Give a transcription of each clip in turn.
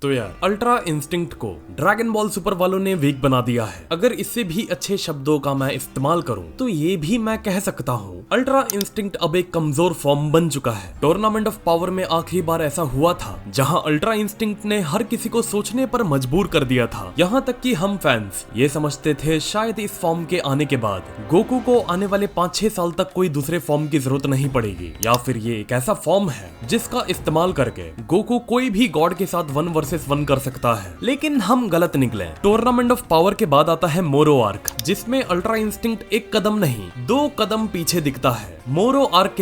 तो यार ultra instinct को ड्रैगन बॉल सुपर वालों ने वीक बना दिया है। अगर इससे भी अच्छे शब्दों का मैं इस्तेमाल करूं तो ये भी मैं कह सकता हूं अल्ट्रा इंस्टिंक्ट अब एक कमजोर फॉर्म बन चुका है। टूर्नामेंट ऑफ पावर में आखिरी बार ऐसा हुआ था जहां अल्ट्रा इंस्टिंक्ट ने हर किसी को सोचने पर मजबूर कर दिया था। यहाँ तक कि हम फैंस ये समझते थे शायद इस फॉर्म के आने के बाद गोकू को आने वाले 5-6 साल तक कोई दूसरे फॉर्म की जरूरत नहीं पड़ेगी, या फिर ये एक ऐसा फॉर्म है जिसका इस्तेमाल करके गोकू कोई भी गॉड के साथ 1 वर्सेस 1 कर सकता है। लेकिन हम गलत निकले। टूर्नामेंट ऑफ पावर के बाद आता है मोरो आर्क, जिसमें अल्ट्रा इंस्टिंक्ट एक कदम नहीं 2 कदम पीछे दिखता है। मोरो आर्क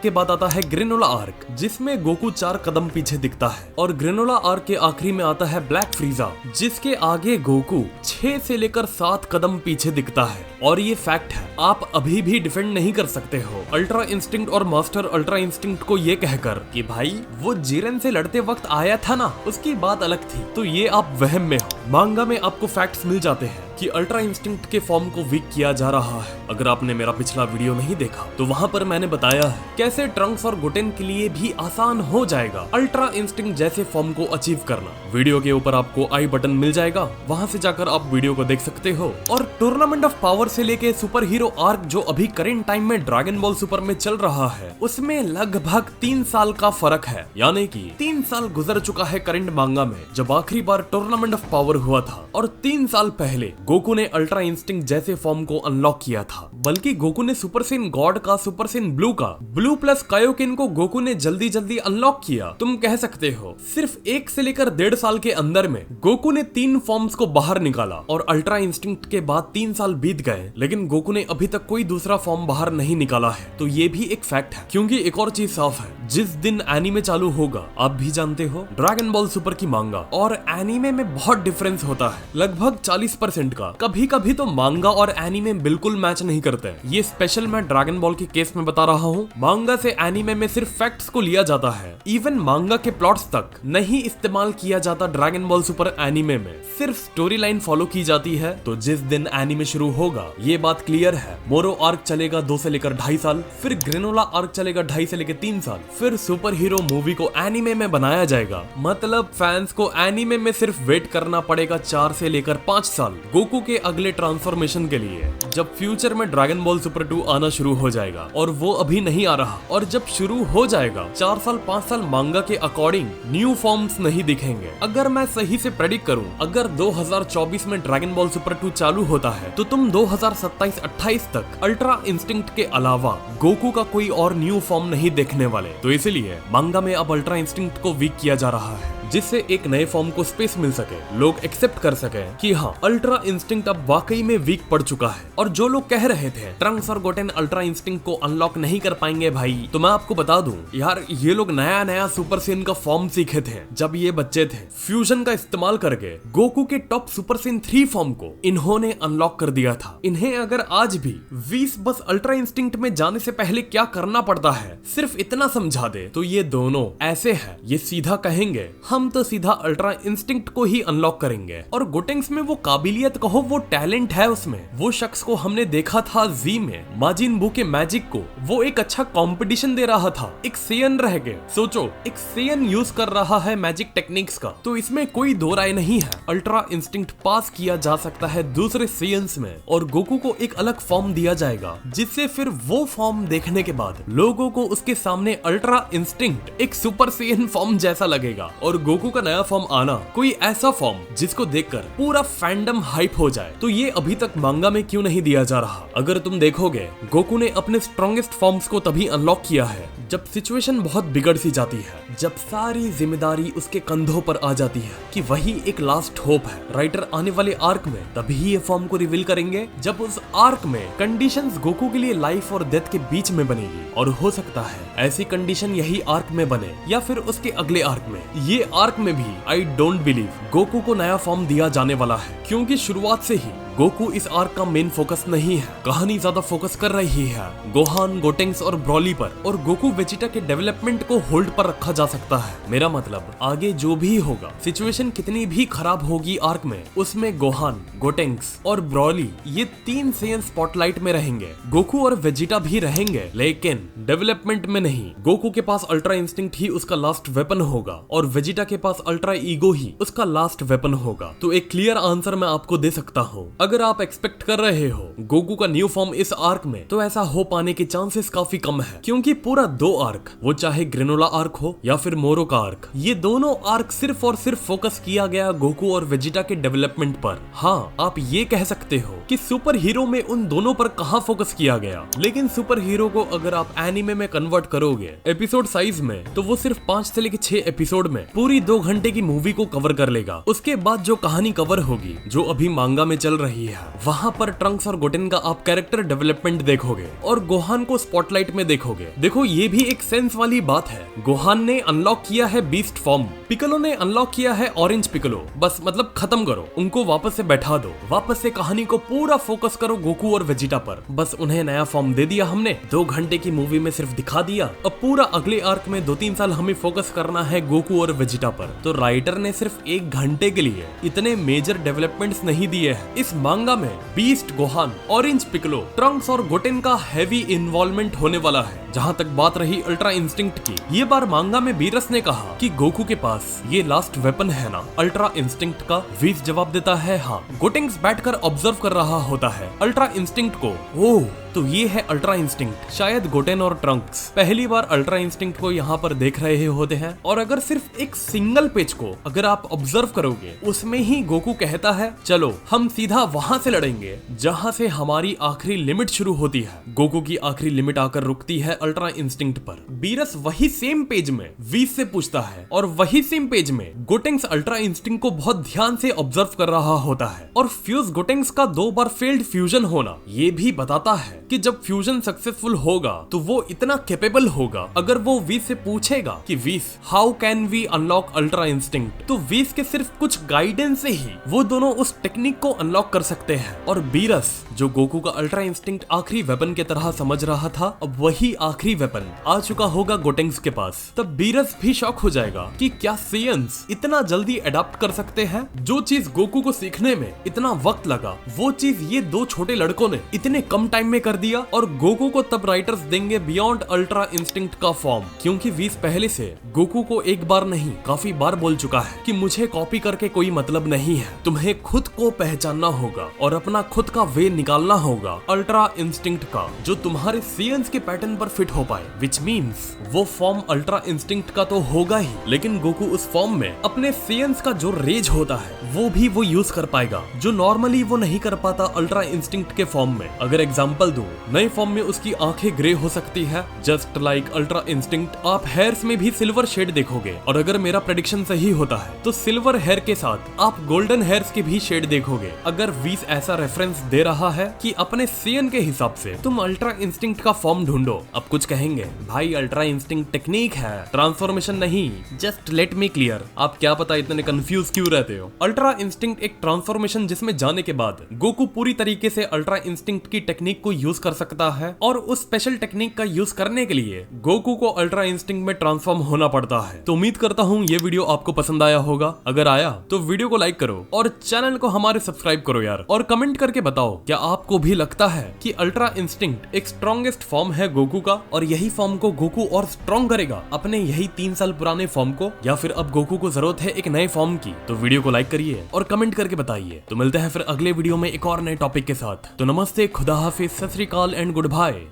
के बाद आता है ग्रेनोला आर्क, जिसमें गोकू 4 कदम पीछे दिखता है। और ग्रेनोला आर्क के आखिरी में आता है ब्लैक फ्रीजा, जिसके आगे गोकू 6 से लेकर 7 कदम पीछे दिखता है। और ये फैक्ट है, आप अभी भी डिफेंड नहीं कर सकते हो अल्ट्रा इंस्टिंक्ट और मास्टर अल्ट्रा इंस्टिंक्ट को ये कहकर कि भाई वो जिरेन से लड़ते वक्त आया था ना, उसकी बात अलग थी। तो ये आप वहम में हो। मांगा में आपको फैक्ट्स मिल जाते हैं कि अल्ट्रा इंस्टिंक्ट के फॉर्म को वीक किया जा रहा है। अगर आपने मेरा पिछला वीडियो नहीं देखा तो वहां पर मैंने बताया है कैसे ट्रंक्स और गोटेन के लिए भी आसान हो जाएगा अल्ट्रा इंस्टिंक्ट जैसे फॉर्म को अचीव करना। वीडियो के ऊपर आपको आई बटन मिल जाएगा, वहां से जाकर आप वीडियो को देख सकते हो। और टूर्नामेंट ऑफ पावर से लेके सुपर हीरो आर्क जो अभी करेंट टाइम में ड्रैगन बॉल सुपर में चल रहा है, उसमें लगभग 3 साल का फर्क है। यानी कि 3 साल गुजर चुका है करेंट मांगा में जब आखिरी बार टूर्नामेंट ऑफ पावर हुआ था, और 3 साल पहले गोकू ने अल्ट्रा इंस्टिंक्ट जैसे फॉर्म को अनलॉक किया था। बल्कि गोकू ने सुपर सेन गॉड का, सुपर सेन ब्लू का, ब्लू प्लस कायोकिन को गोकू ने जल्दी जल्दी अनलॉक किया। तुम कह सकते हो सिर्फ 1 से लेकर 1.5 साल के अंदर में गोकू ने 3 फॉर्म्स को बाहर निकाला। और अल्ट्रा इंस्टिंक्ट के बाद 3 साल बीत गए, लेकिन गोकू ने अभी तक कोई दूसरा फॉर्म बाहर नहीं निकाला है। तो ये भी एक फैक्ट है। क्योंकि एक और चीज साफ है, जिस दिन एनीमे चालू होगा, आप भी जानते हो ड्रैगन बॉल सुपर की मांगा और एनीमे में बहुत डिफरेंस होता है, लगभग 40% का। कभी कभी तो मांगा और एनीमे बिल्कुल मैच नहीं करते। ये स्पेशल मैं ड्रैगन बॉल के केस में बता रहा हूँ। मांगा से एनीमे में सिर्फ फैक्ट्स को लिया जाता है, इवन मांगा के प्लॉट्स तक नहीं इस्तेमाल किया जाता ड्रैगन बॉल सुपर एनीमे में, सिर्फ स्टोरी लाइन फॉलो की जाती है। तो जिस दिन एनीमे शुरू होगा ये बात क्लियर है, मोरो आर्क चलेगा 2 से लेकर 2.5 साल, फिर ग्रेनोला आर्क चलेगा 2.5 से लेकर 3 साल, फिर सुपर हीरो मूवी को एनीमे में बनाया जाएगा। मतलब फैंस को एनीमे में सिर्फ वेट करना पड़ेगा 4 से लेकर 5 साल गोकू के अगले ट्रांसफॉर्मेशन के लिए, जब फ्यूचर में ड्रैगन बॉल सुपर 2 आना शुरू हो जाएगा। और वो अभी नहीं आ रहा, और जब शुरू हो जाएगा 4 साल 5 साल मांगा के अकॉर्डिंग न्यू फॉर्म्स नहीं दिखेंगे। अगर मैं सही से प्रेडिक्ट करूं, अगर 2024 में ड्रैगन बॉल सुपर 2 चालू होता है तो तुम 2027-28 तक अल्ट्रा इंस्टिंक्ट के अलावा गोकू का कोई और न्यू फॉर्म नहीं देखने वाले। तो इसलिए मांगा में अब अल्ट्रा इंस्टिंक्ट को वीक किया जा रहा है, जिससे एक नए फॉर्म को स्पेस मिल सके, लोग एक्सेप्ट कर सके कि हाँ अल्ट्रा इंस्टिंक्ट अब वाकई में वीक पड़ चुका है। और जो लोग कह रहे थे ट्रंक्स और गोटेन अल्ट्रा इंस्टिंक्ट को अनलॉक नहीं कर पाएंगे भाई, तो मैं आपको बता दूं यार, ये लोग नया नया सुपर सेन का फॉर्म सीखे थे जब ये बच्चे थे। फ्यूजन का इस्तेमाल करके गोकू के टॉप सुपर सेन 3 फॉर्म को इन्होंने अनलॉक कर दिया था। इन्हें अगर आज भी 20 बस अल्ट्रा इंस्टिंक्ट में जाने से पहले क्या करना पड़ता है सिर्फ इतना समझा दे, तो ये दोनों ऐसे है, ये सीधा कहेंगे हम तो सीधा अल्ट्रा इंस्टिंक्ट को ही अनलॉक करेंगे। और गोटेंग्स में वो काबिलियत कहो, वो टैलेंट है उसमें। वो शख्स को हमने देखा था जी में माजिन बू के मैजिक को, वो एक अच्छा कंपटीशन दे रहा था एक सेयन रह के। सोचो, एक सेयन यूज कर रहा है मैजिक टेक्निक्स का, तो इसमें कोई दो राय नहीं है। अल्ट्रा इंस्टिंक्ट पास किया जा सकता है दूसरे सेयंस में, और गोकू को एक अलग फॉर्म दिया जाएगा, जिससे फिर वो फॉर्म देखने के बाद लोगों को उसके सामने अल्ट्रा इंस्टिंक्ट एक सुपर सेयन फॉर्म जैसा लगेगा। और गोकू का नया फॉर्म आना कोई ऐसा फॉर्म जिसको देखकर पूरा फैंडम हाइप हो जाए। तो ये अभी तक मांगा में क्यों नहीं दिया जा रहा? अगर तुम देखोगे, गोकू ने अपने स्ट्रॉन्गेस्ट फॉर्म्स को तभी अनलॉक किया है जब सिचुएशन बहुत बिगड़ सी जाती है, जब सारी जिम्मेदारी उसके कंधों पर आ जाती है कि वही एक लास्ट होप है। राइटर आने वाले आर्क में तभी ये फॉर्म को रिवील करेंगे जब उस आर्क में कंडीशंस गोकू के लिए लाइफ और डेथ के बीच में बनेगी। और हो सकता है ऐसी कंडीशन यही आर्क में बने या फिर उसके अगले आर्क में। ये आर्क में भी आई डोंट बिलीव गोकू को नया फॉर्म दिया जाने वाला है, क्योंकि शुरुआत से ही गोकू इस आर्क का मेन फोकस नहीं है। कहानी ज्यादा फोकस कर रही है गोहान, गोटेंक्स और ब्रॉली पर, और गोकू वेजिटा के डेवलपमेंट को होल्ड पर रखा जा सकता है। मेरा मतलब आगे जो भी होगा, सिचुएशन कितनी भी खराब होगी आर्क में, उसमें गोहान, गोटेंक्स और ब्रॉली ये 3 सेयन स्पॉटलाइट में रहेंगे। गोकू और वेजिटा भी रहेंगे लेकिन डेवलपमेंट में नहीं। गोकू के पास अल्ट्रा इंस्टिंक्ट ही उसका लास्ट वेपन होगा और वेजिटा के पास अल्ट्रा ईगो ही उसका लास्ट वेपन होगा। तो एक क्लियर आंसर मैं आपको दे सकता हूँ। अगर आप एक्सपेक्ट कर रहे हो गोकू का न्यू फॉर्म इस आर्क में, तो ऐसा हो पाने के चांसेस काफी कम है, क्योंकि पूरा 2 आर्क, वो चाहे ग्रेनोला आर्क हो या फिर मोरो का आर्क, ये दोनों आर्क सिर्फ और सिर्फ फोकस किया गया गोकू और वेजिटा के डेवलपमेंट पर। हाँ, आप ये कह सकते हो कि सुपर हीरो में उन दोनों पर कहाँ फोकस किया गया, लेकिन सुपर हीरो को अगर आप एनिमे में कन्वर्ट करोगे एपिसोड साइज में, तो वो सिर्फ 5 से लेकर 6 एपिसोड में पूरी 2 घंटे की मूवी को कवर कर लेगा। उसके बाद जो कहानी कवर होगी, जो अभी मांगा में चल रही है, वहाँ पर ट्रंक्स और गोटेन का आप कैरेक्टर डेवलपमेंट देखोगे और गोहान को स्पॉटलाइट में देखोगे। देखो, ये भी एक सेंस वाली बात है। गोहान ने अनलॉक किया है बीस्ट फॉर्म, पिकलो ने अनलॉक किया है ऑरेंज पिकलो। बस मतलब खत्म करो, उनको वापस से बैठा दो, वापस से कहानी को पूरा फोकस करो गोकू और वेजिटा पर। बस उन्हें नया फॉर्म दे दिया हमने, 2 घंटे की मूवी में सिर्फ दिखा दिया। अब पूरा अगले आर्क में 2-3 साल हमें फोकस करना है गोकू और वेजिटा पर। तो राइटर ने सिर्फ 1 घंटे के लिए इतने मेजर डेवलपमेंट्स नहीं दिए हैं। इस मांगा में beast, Gohan, orange Piccolo, Trunks और गोटेन का हैवी इन्वॉल्वमेंट होने वाला है। जहाँ तक बात रही अल्ट्रा इंस्टिंक्ट की, ये बार मांगा में बीरस ने कहा कि गोकू के पास ये लास्ट वेपन है ना अल्ट्रा इंस्टिंक्ट का। वीस जवाब देता है हाँ। गोटेंक्स बैठकर ऑब्जर्व कर रहा होता है अल्ट्रा इंस्टिंक्ट को। ओह, तो ये है अल्ट्रा इंस्टिंक्ट। शायद गोटेन और ट्रंक्स पहली बार अल्ट्रा इंस्टिंक्ट को यहाँ पर देख रहे होते हैं, और अगर सिर्फ एक सिंगल पेज को अगर आप ऑब्जर्व करोगे, उसमें ही गोकू कहता है चलो हम सीधा वहां से लड़ेंगे जहां से हमारी आखिरी लिमिट शुरू होती है। गोकू की आखिरी लिमिट आकर रुकती है अल्ट्रा इंस्टिंक्ट पर। बीरस वही सेम पेज में वीस से पूछता है, और वही सेम पेज में गोटेंक्स अल्ट्रा इंस्टिंक्ट को बहुत ध्यान से ऑब्जर्व कर रहा होता है। और फ्यूज गोटेंक्स का 2 बार फेल्ड फ्यूजन होना ये भी बताता है कि जब फ्यूजन सक्सेसफुल होगा तो वो इतना कैपेबल होगा। अगर वो वीस से पूछेगा कि Whis how can we unlock ultra instinct, तो वीस के सिर्फ कुछ गाइडेंस से ही वो दोनों उस टेक्निक को अनलॉक कर सकते हैं। और बीरस जो गोकू का अल्ट्रा इंस्टिंक्ट आखिरी वेपन के तरह समझ रहा था, अब वही आखिरी वेपन आ चुका होगा गोटेंक्स के पास। तब बीरस भी शॉक हो जाएगा कि क्या सेयंस इतना जल्दी अडॉप्ट कर सकते हैं। जो चीज गोकू को सीखने में इतना वक्त लगा, वो चीज ये 2 छोटे लड़कों ने इतने कम टाइम में कर दिया। और गोकू को तब राइटर्स देंगे बियॉन्ड अल्ट्रा इंस्टिंक्ट का फॉर्म, क्योंकि वीस पहले से गोकू को एक बार नहीं काफी बार बोल चुका है कि मुझे कॉपी करके कोई मतलब नहीं है, तुम्हें खुद को पहचानना होगा और अपना खुद का वे निकालना होगा अल्ट्रा इंस्टिंक्ट का, जो तुम्हारे सेयंस के पैटर्न पर फिट हो पाए। विच मीन्स वो फॉर्म अल्ट्रा इंस्टिंक्ट का तो होगा ही, लेकिन गोकू उस फॉर्म में अपने सेयंस का जो रेज होता है वो भी वो यूज कर पाएगा, जो नॉर्मली वो नहीं कर पाता अल्ट्रा इंस्टिंक्ट के फॉर्म में। अगर एग्जांपल दूं, नए फॉर्म में उसकी आंखें ग्रे हो सकती है जस्ट लाइक अल्ट्रा इंस्टिंक्ट। आप हेयर्स में भी सिल्वर शेड देखोगे, और अगर मेरा प्रेडिक्शन सही होता है तो सिल्वर हेयर के साथ आप गोल्डन हेयर्स के भी शेड देखोगे। अगर वीस ऐसा रेफरेंस दे रहा है कि अपने सेयन के हिसाब से तुम अल्ट्रा इंस्टिंक्ट का फॉर्म ढूंढो, अब कुछ कहेंगे भाई अल्ट्रा इंस्टिंक्ट टेक्निक है, ट्रांसफॉर्मेशन नहीं। जस्ट लेट मी क्लियर, आप क्या पता इतने कंफ्यूज क्यों रहते हो। अल्ट्रा इंस्टिंक्ट एक ट्रांसफॉर्मेशन जिसमें जाने के बाद गोकू पूरी तरीके से अल्ट्रा इंस्टिंक्ट की टेक्निक को यूज कर सकता है, और उस स्पेशल टेक्निक का यूज करने के लिए गोकू को अल्ट्रा इंस्टिंक्ट में ट्रांसफॉर्म होना पड़ता है। तो उम्मीद करता हूँ ये वीडियो आपको पसंद आया होगा। अगर आया तो वीडियो को लाइक करो और चैनल को हमारे सब्सक्राइब करो यार, और कमेंट करके बताओ क्या आपको भी लगता है कि अल्ट्रा इंस्टिंक्ट एक स्ट्रॉन्गेस्ट फॉर्म है गोकू का, और यही फॉर्म को गोकू और स्ट्रॉन्ग करेगा अपने यही 3 साल पुराने फॉर्म को, या फिर अब गोकू को जरूरत है एक नए फॉर्म की। तो वीडियो को लाइक करिए और कमेंट करके बताइए। तो मिलते हैं फिर अगले वीडियो में एक और नए टॉपिक के साथ। तो नमस्ते, खुदा हाफिज, सत श्री अकाल एंड गुड बाय।